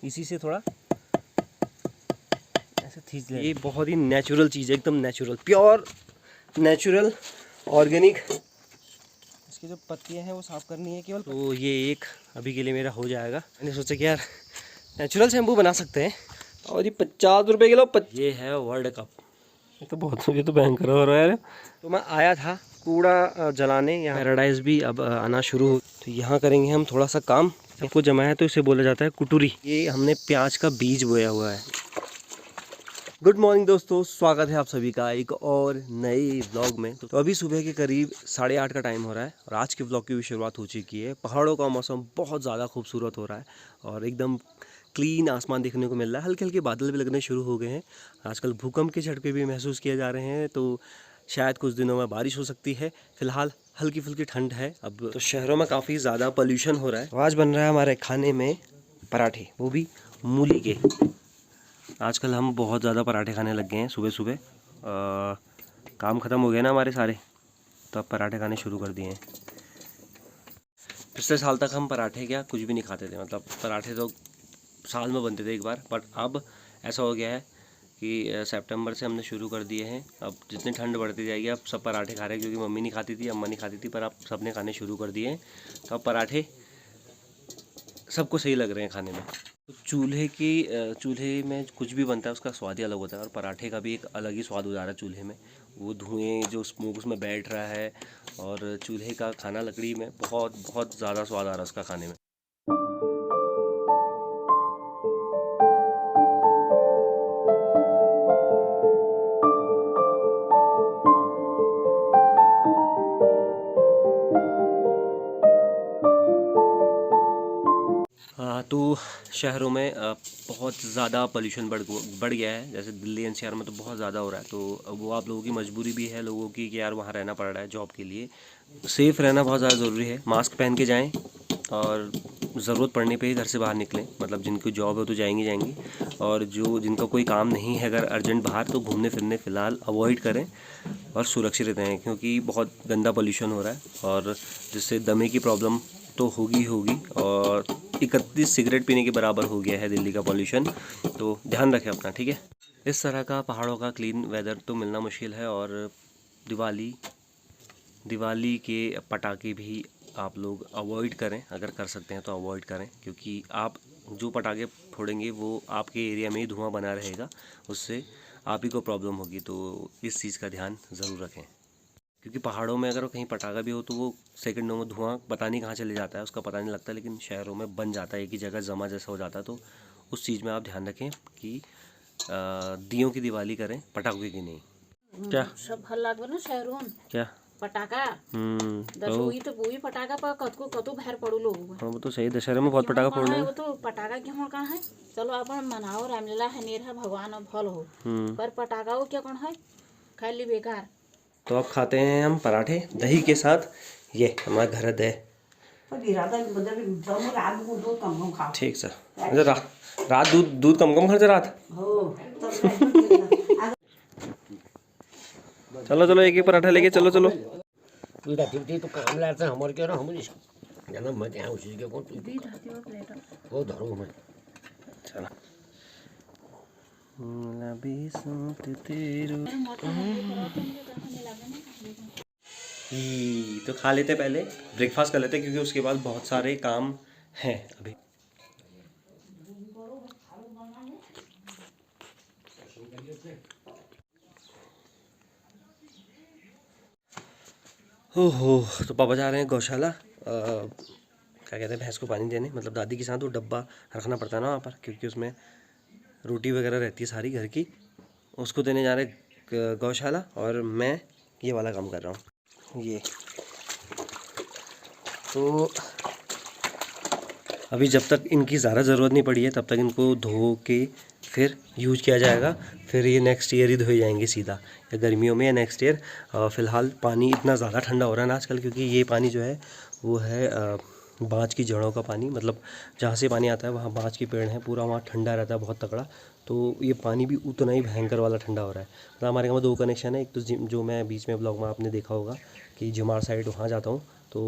इसी से थोड़ा ऐसे खींच लें। ये बहुत ही नेचुरल चीज़ है, एकदम नेचुरल, प्योर नेचुरल ऑर्गेनिक। इसकी जो पत्तियां हैं वो साफ़ करनी है केवल। तो ये एक अभी के लिए मेरा हो जाएगा। मैंने सोचा कि यार नेचुरल शैम्पू बना सकते हैं। और ये 50 रुपये किलो। ये है वर्ल्ड कप। ये तो बहुत, ये तो भयंकर हो रहा है यार। तो मैं आया था कूड़ा जलाने, यहाँ पैराडाइज भी अब आना शुरू हो। तो यहाँ करेंगे हम थोड़ा सा काम। सबको जमाया तो इसे बोला जाता है कुटुरी। ये हमने प्याज का बीज बोया हुआ है। गुड मॉर्निंग दोस्तों, स्वागत है आप सभी का एक और नए व्लॉग में। तो अभी सुबह के करीब 8:30 का टाइम हो रहा है और आज के व्लॉग की भी शुरुआत हो चुकी है। पहाड़ों का मौसम बहुत ज़्यादा खूबसूरत हो रहा है और एकदम क्लीन आसमान देखने को मिल रहा है। हल्के हल्के बादल भी लगने शुरू हो गए हैं। आजकल भूकंप के झटके भी महसूस किए जा रहे हैं, तो शायद कुछ दिनों में बारिश हो सकती है। फिलहाल हल्की फुल्की ठंड है। अब तो शहरों में काफ़ी ज़्यादा पोल्यूशन हो रहा है। आज बन रहा है हमारे खाने में पराठे, वो भी मूली के। आजकल हम बहुत ज़्यादा पराठे खाने लग गए हैं सुबह सुबह। काम ख़त्म हो गया ना हमारे सारे, तो अब पराठे खाने शुरू कर दिए हैं। पिछले साल तक हम पराठे क्या कुछ भी नहीं खाते थे, मतलब पराठे तो साल में बनते थे एक बार। बट अब ऐसा हो गया है कि सितंबर से हमने शुरू कर दिए हैं। अब जितनी ठंड बढ़ती जाएगी अब सब पराठे खा रहे हैं, क्योंकि मम्मी नहीं खाती थी, अम्मा नहीं खाती थी, पर अब सब ने खाने शुरू कर दिए हैं। तो अब पराठे सबको सही लग रहे हैं खाने में। तो चूल्हे में कुछ भी बनता है उसका स्वाद ही अलग होता है, और पराठे का भी एक अलग ही स्वाद हो जा रहा है चूल्हे में। वो धुएं जो स्मोक उसमें बैठ रहा है, और चूल्हे का खाना लकड़ी में बहुत बहुत ज़्यादा स्वाद आ रहा है उसका खाने में। तो शहरों में बहुत ज़्यादा पोल्यूशन बढ़ गया है। जैसे दिल्ली एनसीआर में तो बहुत ज़्यादा हो रहा है। तो वो आप लोगों की मजबूरी भी है लोगों की कि यार वहाँ रहना पड़ रहा है जॉब के लिए। सेफ़ रहना बहुत ज़्यादा ज़रूरी है। मास्क पहन के जाएं और ज़रूरत पड़ने पे ही घर से बाहर निकलें। मतलब जिनकी जॉब है तो जाएंगी, और जिनका कोई काम नहीं है अगर अर्जेंट बाहर, तो घूमने फिरने फ़िलहाल अवॉइड करें और सुरक्षित रहें, क्योंकि बहुत गंदा पोल्यूशन हो रहा है और जिससे दमे की प्रॉब्लम तो होगी और 31 सिगरेट पीने के बराबर हो गया है दिल्ली का पॉल्यूशन। तो ध्यान रखें अपना, ठीक है। इस तरह का पहाड़ों का क्लीन वेदर तो मिलना मुश्किल है। और दिवाली के पटाखे भी आप लोग अवॉइड करें, अगर कर सकते हैं तो अवॉइड करें, क्योंकि आप जो पटाखे फोड़ेंगे वो आपके एरिया में ही धुआं बना रहेगा, उससे आप ही को प्रॉब्लम होगी। तो इस चीज़ का ध्यान ज़रूर रखें, क्योंकि पहाड़ों में अगर कहीं पटाखा भी हो तो वो सेकंडों में धुआं पता नहीं कहाँ चले जाता है, उसका पता नहीं लगता। लेकिन शहरों में बन जाता है, एक ही जगह जमा जैसा हो जाता है। तो उस चीज़ में आप ध्यान रखें कि दियों की दिवाली करें, पटाखे की नहीं। क्या सब हल्ला ना शहरों में क्या पटाखा तो वही तो वही पटाखा पर कतको कतु बाहर पड़ू लोग। हाँ, वो तो सही, दशहरे में बहुत पटाखा फोड़ने हैं। वो तो पटाखा क्यों कहाँ है? चलो अपन मनाओ, रामलीला है, नेर भगवान और फल हो, पर पटाखा वो क्या कौन है? खाली बेकार। तो अब खाते हैं हम पराठे दही के साथ। ये हमारा घर है दही। ठीक सर। अच्छा, रात दूध कम कम खर्च रात। चलो एक ही पराठा लेके चलो। तो काम लाते हमारे क्या हम जना मैं ત્યાં उसी के कौन वो धरो मैं चलो। तो खा लेते, पहले ब्रेकफास्ट कर लेते, क्योंकि उसके बाद बहुत सारे काम हैं अभी। ओहो, तो पापा जा रहे हैं गौशाला, क्या कहते हैं, भैंस को पानी देने। मतलब दादी के साथ वो डब्बा रखना पड़ता है ना वहाँ पर, क्योंकि उसमें रोटी वगैरह रहती है सारी घर की, उसको देने जा रहे गौशाला। और मैं ये वाला काम कर रहा हूँ। ये तो अभी जब तक इनकी ज़्यादा ज़रूरत नहीं पड़ी है तब तक इनको धो के फिर यूज किया जाएगा। फिर ये नेक्स्ट ईयर ही धोए जाएंगे सीधा, या गर्मियों में या नेक्स्ट ईयर। फ़िलहाल पानी इतना ज़्यादा ठंडा हो रहा है ना आजकल, क्योंकि ये पानी जो है वो है बाँझ की जड़ों का पानी। मतलब जहाँ से पानी आता है वहाँ बाँझ के पेड़ हैं, पूरा वहाँ ठंडा रहता है बहुत तगड़ा। तो ये पानी भी उतना ही भयंकर वाला ठंडा हो रहा है। मतलब हमारे गाँव में 2 कनेक्शन है। एक तो जो मैं बीच में ब्लॉग में आपने देखा होगा कि जिमाड़ साइड वहाँ जाता हूँ, तो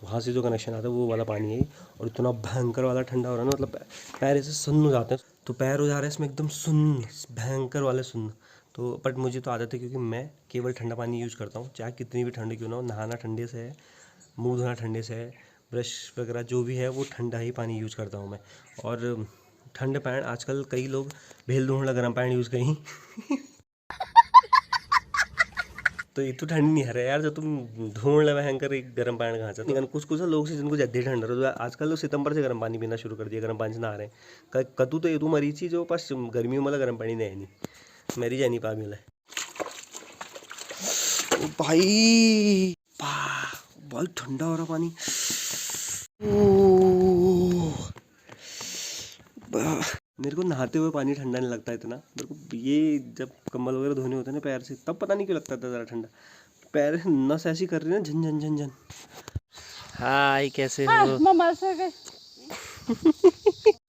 वहाँ से जो कनेक्शन आता है वो वाला पानी है। और इतना भयंकर वाला ठंडा हो रहा है ना, मतलब पैर ऐसे सुन्न हो जाते हैं। तो पैर हो जा रहे हैं इसमें एकदम सुन्न, भयंकर वाले सुन्न। तो बट मुझे तो आदत है क्योंकि मैं केवल ठंडा पानी यूज़ करता हूँ, चाहे कितनी भी ठंडी क्यों ना हो। नहाना ठंडे से है, मुँह धोना ठंडे से है, ब्रश वगैरह जो भी है वो ठंडा ही पानी यूज़ करता हूँ मैं। और ठंडे पैंट आजकल कई लोग भेल ढूंढ गर्म पैंट यूज़ कहीं तो ये तो ठंड नहीं है रहा यार, जो तुम ढूंढ ले भयंकर एक गर्म पानी कहाँ से। लेकिन कुछ लोग से जिनको जल्दी ठंड रहा है, आजकल तो सितंबर से गर्म पानी पीना शुरू कर दिया, गर्म पानी से नहा रहे हैं। कतू तो ये तू मरी चीज जो पास गर्मी में गर्म पानी नहीं मेरी जानी पा मिला है भाई। बहुत ठंडा हो रहा पानी। मेरे को नहाते हुए पानी ठंडा नहीं लगता इतना। मेरे को ये जब कम्बल वगैरह धोने होते हैं ना पैर से, तब पता नहीं क्यों लगता था ज़रा ठंडा। पैर नस ऐसी कर रही है ना, झन झन झन झन। हाय कैसे हो?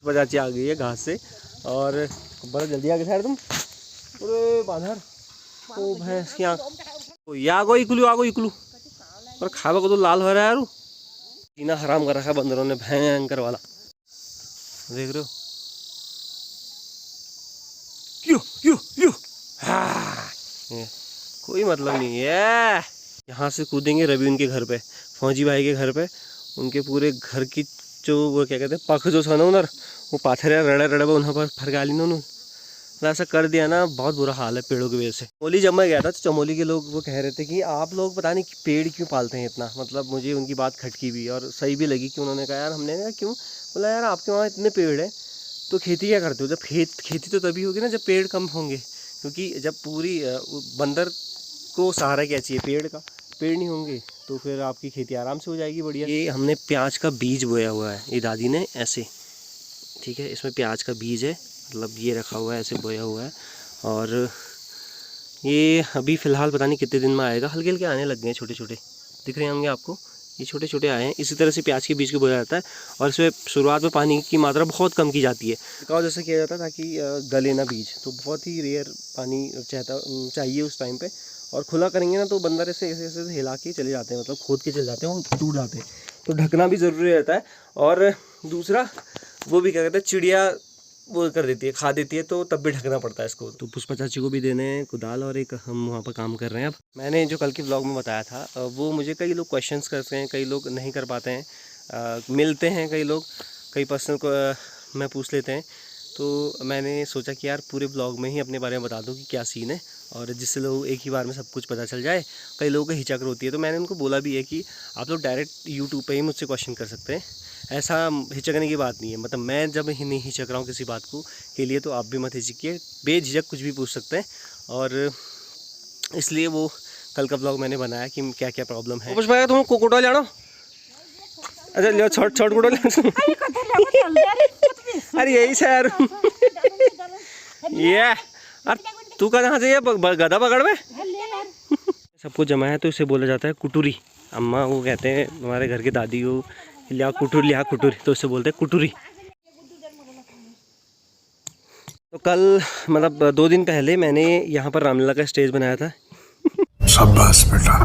बजाची आ गई है घास से और बड़ा जल्दी आ गए साइड तुम। अरे बांधर ओ भैंस की आँख या गो इकलू आ गो इकलू। और खावा को तो लाल हो रहा है यार, सीना हराम कर रखा है बंदरों ने भयंकर वाला, देख रहे हो? क्यों क्यों क्यों? हाँ कोई मतलब नहीं है। यहाँ से कूदेंगे रवि उनके घर पे, फौजी भाई के घर पे। उनके पूरे घर की जो वो क्या कहते हैं पख जो था ना उधर, वो पाथर रड़े रड़े उन्हें पर फरगाली ना उन्होंने ऐसा कर दिया ना, बहुत बुरा हाल है पेड़ों की वजह से। चमोली जब मैं गया था तो चमोली के लोग वो कह रहे थे कि आप लोग पता नहीं पेड़ क्यों पालते हैं इतना। मतलब मुझे उनकी बात खटकी भी और सही भी लगी कि उन्होंने कहा यार, हमने कहा क्यों, बोला यार आपके वहाँ इतने पेड़ हैं तो खेती क्या करते हो? जब खेती तो तभी होगी ना जब पेड़ कम होंगे, क्योंकि जब पूरी बंदर को सहारा क्या चाहिए? पेड़ का। पेड़ नहीं होंगे तो फिर आपकी खेती आराम से हो जाएगी बढ़िया। ये हमने प्याज का बीज बोया हुआ है, ये दादी ने ऐसे, ठीक है, इसमें प्याज का बीज है, मतलब ये रखा हुआ है ऐसे बोया हुआ है। और ये अभी फ़िलहाल पता नहीं कितने दिन में आएगा, हल्के हल्के आने लग गए हैं, छोटे छोटे दिख रहे होंगे आपको, ये छोटे छोटे आए हैं। इसी तरह से प्याज के बीज को बोया जाता है और इसमें शुरुआत में पानी की मात्रा बहुत कम की जाती है, छिड़काव जैसे किया जाता है ताकि गले ना बीज। तो बहुत ही रेयर पानी चाहिए उस टाइम पे। और खुला करेंगे ना तो बंदर ऐसे ऐसे ऐसे हिला के चले जाते हैं, मतलब खोद के चले जाते हैं, वो टूट जाते हैं। तो ढकना भी ज़रूरी रहता है। और दूसरा वो भी क्या कहते हैं, चिड़िया वो कर देती है, खा देती है, तो तब भी ढकना पड़ता है इसको। तो पुष्पा चाची को भी देने हैं कुदाल और एक हम वहाँ पर काम कर रहे हैं। अब मैंने जो कल के ब्लॉग में बताया था वो मुझे कई लोग क्वेश्चंस करते हैं, कई लोग नहीं कर पाते हैं, मिलते हैं कई लोग, कई पर्सनल को मैं पूछ लेते हैं। तो मैंने सोचा कि यार पूरे ब्लॉग में ही अपने बारे में बता दूं कि क्या सीन है, और जिससे लोग एक ही बार में सब कुछ पता चल जाए। कई लोगों को हिचक होती है, तो मैंने उनको बोला भी है कि आप लोग डायरेक्ट यूट्यूब पे ही मुझसे क्वेश्चन कर सकते हैं, ऐसा हिचकने की बात नहीं है। मतलब मैं जब ही नहीं हिचक रहा हूँ किसी बात को के लिए, तो आप भी मत हिचकिए, बेझिझक कुछ भी पूछ सकते हैं। और इसलिए वो कल का ब्लॉग मैंने बनाया कि क्या क्या प्रॉब्लम है। कुछ भाई तुम कोकोटा जाना, अच्छा लियो छोट छोट कोटो अरे यही से यार ये अरे तू कहाँ से ये गधा पकड़ में सबको जमा है, तो इसे बोला जाता है कुटुरी। अम्मा वो कहते हैं हमारे घर के दादी को, लिया कुटुरी, तो इससे बोलते हैं कुटुरी। तो कल मतलब 2 दिन पहले मैंने यहाँ पर रामलीला का स्टेज बनाया था। शाबाश बेटा।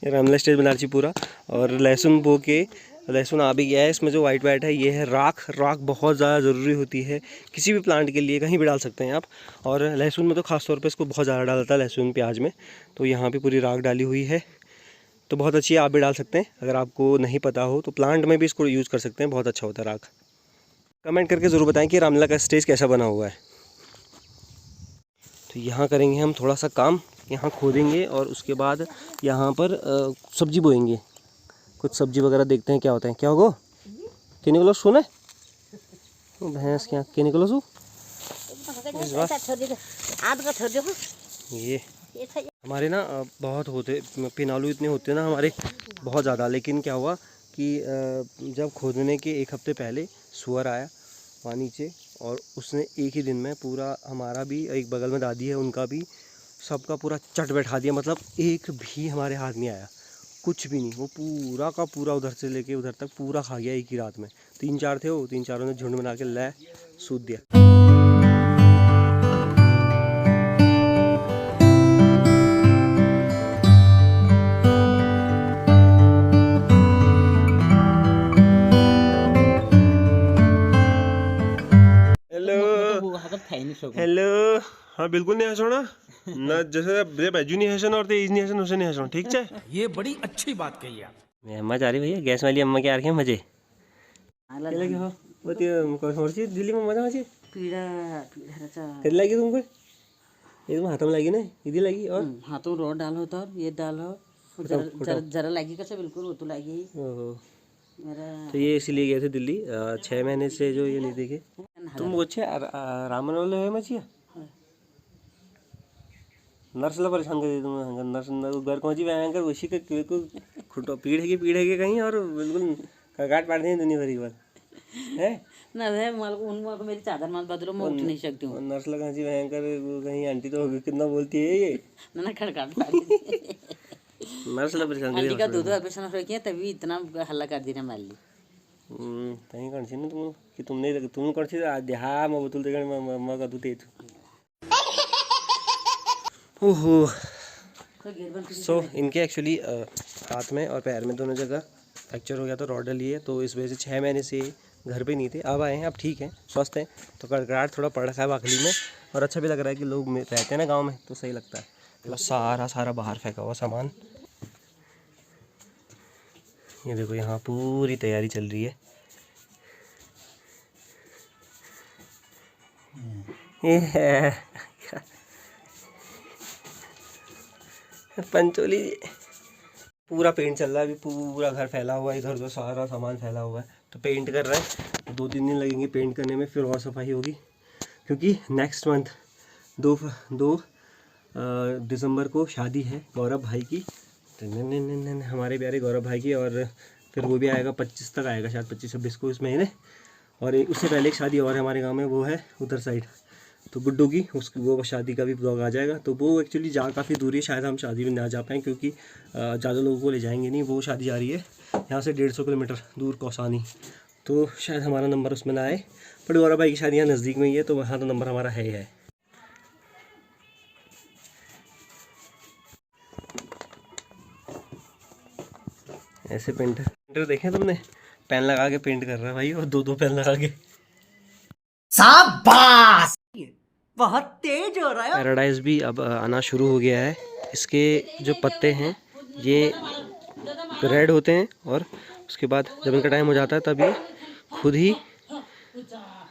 रामलीला स्टेज बना रही पूरा, और लहसुन बो के, लहसुन आ भी गया है। इसमें जो वाइट वाइट है ये है राख। राख बहुत ज़्यादा ज़रूरी होती है किसी भी प्लांट के लिए, कहीं भी डाल सकते हैं आप। और लहसुन में तो ख़ास तौर पे इसको बहुत ज़्यादा डालता है, लहसुन प्याज में। तो यहाँ पे पूरी राख डाली हुई है, तो बहुत अच्छी है, आप भी डाल सकते हैं। अगर आपको नहीं पता हो तो प्लांट में भी इसको यूज़ कर सकते हैं, बहुत अच्छा होता है राख। कमेंट करके ज़रूर बताएं कि रामलीला का स्टेज कैसा बना हुआ है। तो यहाँ करेंगे हम थोड़ा सा काम, यहाँ खोदेंगे और उसके बाद यहाँ पर सब्जी बोएंगे। कुछ सब्जी वगैरह देखते हैं क्या होता है। क्या होगा कि निकलो सुने भैंस क्या के निकलो सू ये हमारे ना बहुत होते पिनालू इतने होते हैं ना हमारे, बहुत ज़्यादा। लेकिन क्या हुआ कि जब खोदने के 1 हफ्ते पहले सुअर आया वहाँ नीचे, और उसने एक ही दिन में पूरा हमारा भी, एक बगल में दादी है उनका भी, सबका पूरा चट बैठा दिया। मतलब एक भी हमारे हाथ नहीं आया, कुछ भी नहीं। वो पूरा का पूरा उधर से लेके उधर तक पूरा खा गया एक ही रात में। 3-4 थे वो, 3-4 ने झुंड बना के ले सूद दिया। થઈ નહીં શકું. हेलो हाँ बिल्कुल नहीं हंसो ना ना जैसे बैजू नहीं हंसना और तेज नहीं हंसना उसे नहीं हंसना ठीक है। ये बड़ी अच्छी बात कही आप. मैं अम्मा जा रही भैया गैस वाली अम्मा क्या आ रही है मजे आला क्या लगे हो वो कौन सी दिल्ली में मजा मजे पीड़ा पीड़ा रचा कर लगी तुमको ये तुम हाथ में लगी ना इधर लगी और हाथों रोड डालो तो ये डालो जरा जरा जरा लगी कैसे बिल्कुल वो तो लगी ओहो मेरा तो ये इसीलिए गए थे दिल्ली 6 महीने से जो ये नहीं देखे तुम अच्छे रामन वाले है मचिया नर्स ला परेशान कर दी तुम नर्स घर पहुंची भयंकर उसी का बिल्कुल खुटो पीढ़ है कहीं और बिल्कुल काट पाट दें दुनिया भरी बार है ना है माल को उन को मेरी चादर मान बदलो मैं उठ नहीं सकती हूँ नर्स ला कहीं भयंकर कहीं आंटी तो कितना बोलती है ये ना खड़काट पाड़ी नर्स ला परेशान आंटी का दूध ऑपरेशन हो गया तभी इतना हल्ला कर दी ना मान ली तहीं कौन सी ना तुम कि तुम कौन सी हाँ मैं बतूल देगा मैं का दूध ओहो सो इनके एक्चुअली हाथ में और पैर में दोनों जगह फ्रैक्चर हो गया तो रॉड डली है तो इस वजह से 6 महीने से घर पे नहीं थे अब आए हैं अब ठीक है स्वस्थ हैं तो कड़कड़ाहट थोड़ा पड़ रखा है बाखली में और अच्छा भी लग रहा है कि लोग रहते हैं ना गांव में तो सही लगता है सारा बाहर फेंका हुआ सामान ये देखो यहाँ पूरी तैयारी चल रही है ये है पंचोली पूरा पेंट चल रहा है अभी पूरा घर फैला हुआ है इधर उधर सारा सामान फैला हुआ है तो पेंट कर रहे हैं 2-3 दिन लगेंगे पेंट करने में फिर और सफाई होगी क्योंकि नेक्स्ट मंथ 2 दिसंबर को शादी है गौरव भाई की तो हमारे प्यारे गौरव भाई की और फिर वो भी आएगा 25 तक आएगा शायद 25-26 को इस महीने और उससे पहले एक शादी और है हमारे गाँव में वो है उधर साइड तो गुड्डू की उसकी वो शादी का भी ब्लॉग आ जाएगा तो वो एक्चुअली काफ़ी दूर है शायद हम शादी में ना जा पाएँ क्योंकि ज़्यादा लोगों को ले जाएंगे नहीं वो शादी जा रही है यहाँ से 150 किलोमीटर दूर कौसानी तो शायद हमारा नंबर उसमें ना आए बट गौरव भाई की शादी यहाँ नज़दीक में ही है तो वहाँ तो नंबर हमारा है ही है। ऐसे पेंटर देखे तुमने पेन लगा के पेंट कर रहा है भाई और 2 पेन लगा के शाबाश बहुत तेज हो रहा है. पैराडाइज भी अब आना शुरू हो गया है इसके जो पत्ते हैं ये रेड होते हैं और उसके बाद जब इनका टाइम हो जाता है तब ये खुद ही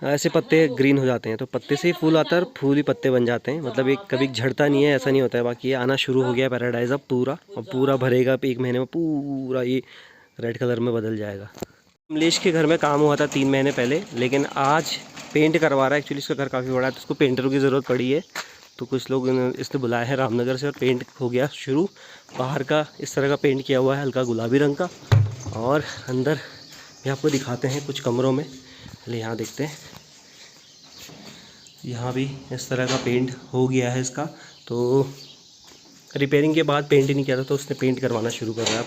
ऐसे पत्ते ग्रीन हो जाते हैं तो पत्ते से ही फूल आता है और फूल ही पत्ते बन जाते हैं मतलब एक कभी झड़ता नहीं है ऐसा नहीं होता है बाकी ये आना शुरू हो गया है पैराडाइज अब पूरा और पूरा भरेगा 1 महीने में पूरा ये रेड कलर में बदल जाएगा। कमलेश के घर में काम हुआ था 3 महीने पहले लेकिन आज पेंट करवा रहा है एक्चुअली इसका घर काफ़ी बड़ा है तो उसको पेंटरों की ज़रूरत पड़ी है तो कुछ लोग इसने बुलाया है रामनगर से और पेंट हो गया शुरू। बाहर का इस तरह का पेंट किया हुआ है हल्का गुलाबी रंग का और अंदर भी आपको दिखाते हैं कुछ कमरों में पहले यहाँ देखते हैं यहाँ भी इस तरह का पेंट हो गया है इसका तो रिपेयरिंग के बाद पेंट ही नहीं किया था तो उसने पेंट करवाना शुरू कर रहा है अब।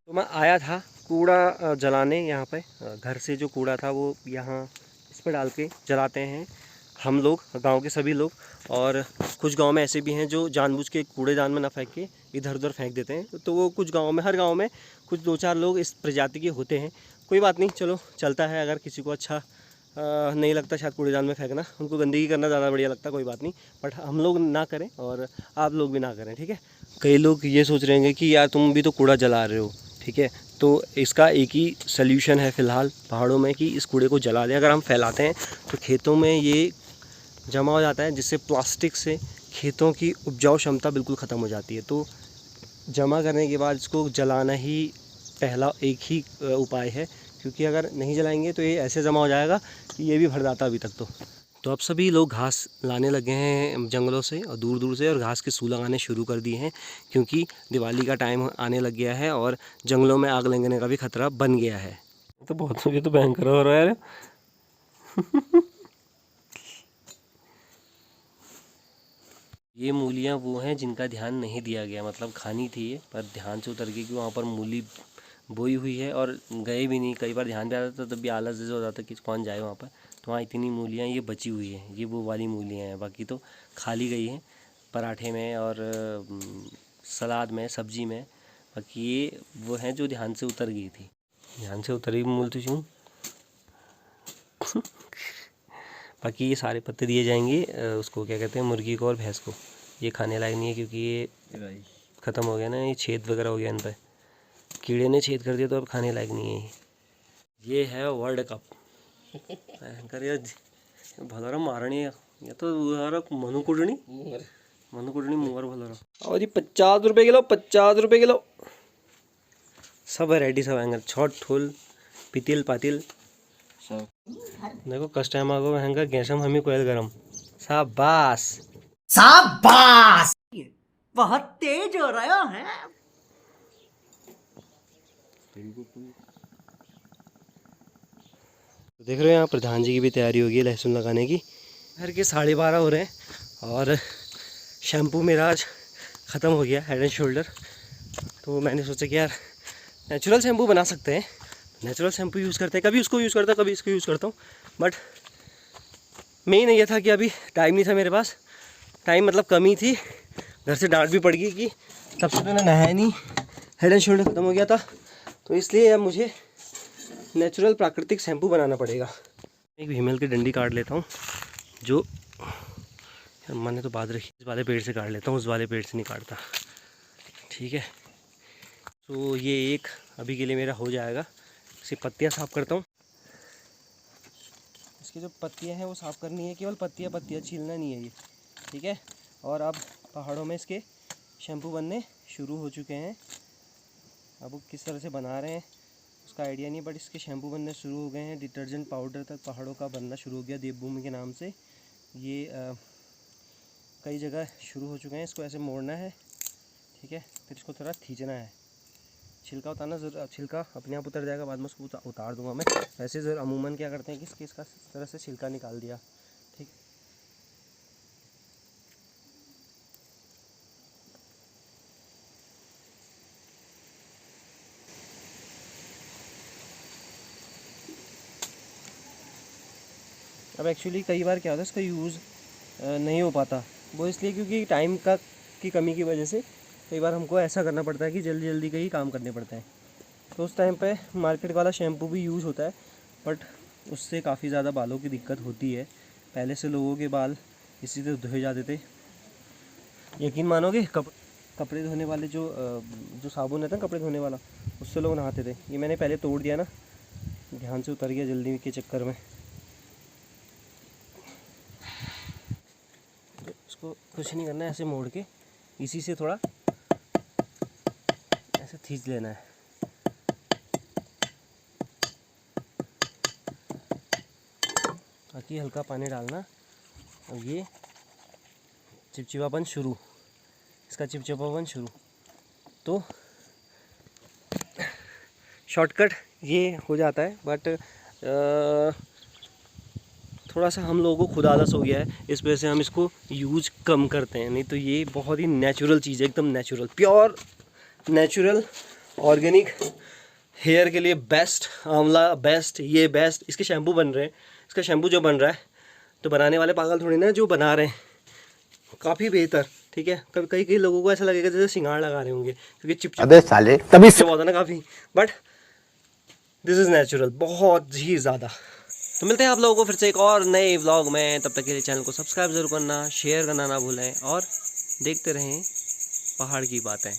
तो मैं आया था कूड़ा जलाने यहाँ पे घर से जो कूड़ा था वो यहाँ इस पर डाल के जलाते हैं हम लोग गांव के सभी लोग और कुछ गांव में ऐसे भी हैं जो जानबूझ के कूड़ेदान में ना फेंक के इधर उधर फेंक देते हैं तो वो कुछ गांव में हर गांव में कुछ 2-4 लोग इस प्रजाति के होते हैं। कोई बात नहीं चलो चलता है अगर किसी को अच्छा नहीं लगता शायद कूड़ेदान में फेंकना उनको गंदगी करना ज़्यादा बढ़िया लगता कोई बात नहीं बट हम लोग ना करें और आप लोग भी ना करें ठीक है। कई लोग ये सोच रहे हैं कि यार तुम भी तो कूड़ा जला रहे हो ठीक है तो इसका एक ही सल्यूशन है फ़िलहाल पहाड़ों में कि इस कूड़े को जला दें। अगर हम फैलाते हैं तो खेतों में ये जमा हो जाता है जिससे प्लास्टिक से खेतों की उपजाऊ क्षमता बिल्कुल ख़त्म हो जाती है तो जमा करने के बाद इसको जलाना ही पहला एक ही उपाय है क्योंकि अगर नहीं जलाएंगे तो ये ऐसे जमा हो जाएगा कि ये भी भर जाता अभी तक तो अब सभी लोग घास लाने लगे हैं जंगलों से और दूर दूर से और घास के सूल लगाने शुरू कर दिए हैं क्योंकि दिवाली का टाइम आने लग गया है और जंगलों में आग लगने का भी खतरा बन गया है। तो बहुत मुझे तो भयंकर हो रहा है यार ये मूलियाँ वो हैं जिनका ध्यान नहीं दिया गया मतलब खानी थी ये पर ध्यान से उतर गई कि वहाँ पर मूली बोई हुई है और गए भी नहीं। कई बार ध्यान भी आता था तब भी आलस जैसे हो जाता कि कौन जाए वहाँ पर तो वहाँ इतनी मूलियाँ ये बची हुई हैं ये वो वाली मूलियाँ हैं बाकी तो खा ली गई हैं पराठे में और सलाद में सब्जी में बाकी ये वो है जो ध्यान से उतर गई थी, ध्यान से उतरी बोलती हूँ। बाकी ये सारे पत्ते दिए जाएंगे उसको क्या कहते हैं, मुर्गी को और भैंस को। ये खाने लायक नहीं है क्योंकि ये ख़त्म हो गया ना, ये छेद वगैरह हो गया इन पर, कीड़े ने छेद कर दिया तो अब खाने लायक नहीं है। ये है वर्ल्ड कप कर भलर मारणी या तो मनुकुडणी मुंगर भलर। और ये 50 रुपये किलो, 50 रुपये किलो सब वैरायटी सब हैंगर, छोट ठोल पितिल पातिल सब। देखो कस्टमर को हैंगर गैसम हमें कोयल गरम। शाबाश शाबाश, बहुत तेज हो रहा है। तो देख रहे हो यहाँ प्रधान जी की भी तैयारी होगी लहसुन लगाने की। घर के 12:30 हो रहे हैं और शैम्पू मेरा आज ख़त्म हो गया, हेड एंड शोल्डर। तो मैंने सोचा कि यार नेचुरल शैम्पू बना सकते हैं, नेचुरल शैम्पू यूज़ करते हैं। कभी उसको यूज़ करता हूँ, कभी इसको यूज़ करता हूँ। बट मेन ये था कि अभी टाइम नहीं था मेरे पास, टाइम मतलब कमी थी, घर से डांट भी पड़ गई कि तब से मैंने नहाया नहीं, हेड एंड शोल्डर ख़त्म हो गया था। तो इसलिए अब मुझे नेचुरल प्राकृतिक शैम्पू बनाना पड़ेगा। एक भीमल की डंडी काट लेता हूँ, जो मैंने तो बात रखी, इस वाले पेड़ से काट लेता हूँ, उस वाले पेड़ से नहीं काटता, ठीक है। तो ये एक अभी के लिए मेरा हो जाएगा। इसकी पत्तियाँ साफ़ करता हूँ, इसकी जो पत्तियाँ हैं वो साफ़ करनी है, केवल पत्तियाँ छीलना नहीं है ये, ठीक है। और अब पहाड़ों में इसके शैम्पू बनने शुरू हो चुके हैं। अब वो किस तरह से बना रहे हैं उसका आइडिया नहीं, बट इसके शैम्पू बनने शुरू हो गए हैं। डिटर्जेंट पाउडर तक पहाड़ों का बनना शुरू हो गया देवभूमि के नाम से। ये कई जगह शुरू हो चुके हैं। इसको ऐसे मोड़ना है, ठीक है, फिर इसको थोड़ा खींचना है, छिलका उतारना ज़रूर, छिलका अपने आप उतर जाएगा, बाद में उसको उतार दूंगा मैं। वैसे ज़रूर अमूमन क्या करते हैं कि इसका इस तरह से छिलका निकाल दिया, ठीक। अब एक्चुअली कई बार क्या होता है इसका यूज़ नहीं हो पाता, वो इसलिए क्योंकि टाइम की कमी की वजह से कई बार हमको ऐसा करना पड़ता है कि जल्दी जल्दी के ही काम करने पड़ते हैं। तो उस टाइम पे मार्केट वाला शैम्पू भी यूज़ होता है, बट उससे काफ़ी ज़्यादा बालों की दिक्कत होती है। पहले से लोगों के बाल इसी से धोए जाते थे, यकीन मानोगे। कपड़े धोने वाले जो साबुन रहता है कपड़े धोने वाला, उससे लोग नहाते थे। ये मैंने पहले तोड़ दिया ना, ध्यान से उतर गया जल्दी के चक्कर में। तो इसको कुछ नहीं करना है, ऐसे मोड़ के इसी से थोड़ा ऐसे खींच लेना है। बाकी हल्का पानी डालना और ये चिपचिपापन शुरू, इसका चिपचिपापन शुरू। तो शॉर्टकट ये हो जाता है, बट थोड़ा सा हम लोगों को खुद आलस हो गया है, इस वजह से हम इसको यूज कम करते हैं। नहीं तो ये बहुत ही नेचुरल चीज़ है, एकदम natural, pure natural organic, hair के लिए बेस्ट, आंवला बेस्ट, ये बेस्ट। इसके शैम्पू बन रहे हैं, इसका शैम्पू जो बन रहा है, तो बनाने वाले पागल थोड़ी ना, जो बना रहे हैं काफ़ी बेहतर, ठीक है। कभी कई लोगों को ऐसा लगेगा जैसे सिंगार लगा रहे होंगे, क्योंकि चिपचिप अबे साले तभी से बहुत है ना काफ़ी, बट दिस इज़ नेचुरल, बहुत ही ज़्यादा। तो मिलते हैं आप लोगों को फिर से एक और नए व्लॉग में। तब तक के लिए चैनल को सब्सक्राइब ज़रूर करना, शेयर करना ना भूलें और देखते रहें पहाड़ की बातें।